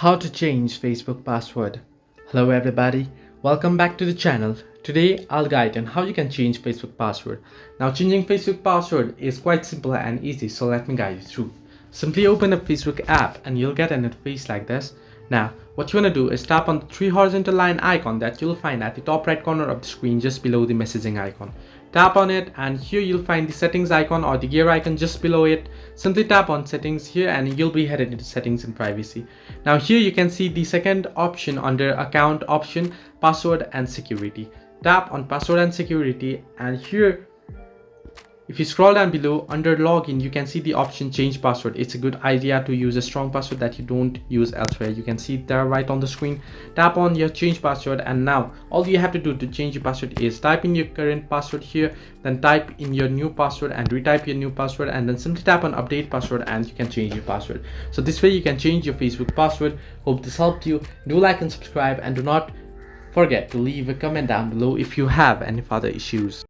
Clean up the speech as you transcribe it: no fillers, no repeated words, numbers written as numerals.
How to change Facebook password. Hello everybody, welcome back to the channel. Today I'll guide on how you can change Facebook password. Now changing Facebook password is quite simple and easy, so let me guide you through. Simply open up Facebook app and you'll get an interface like this. Now what you want to do is tap on the three horizontal line icon that you'll find at the top right corner of the screen just below the messaging icon. Tap on it and here you'll find the settings icon or the gear icon just below it. Simply tap on settings here and you'll be headed into settings and privacy. Now here you can see the second option under account option, password and security. Tap on password and security and here if you scroll down below under login, you can see the option change password. It's a good idea to use a strong password that you don't use elsewhere. You can see it there right on the screen. Tap on your change password and now all you have to do to change your password is type in your current password here, then type in your new password and retype your new password and then simply tap on update password and you can change your password. So this way you can change your Facebook password. Hope this helped you. Do like and subscribe and do not forget to leave a comment down below if you have any further issues.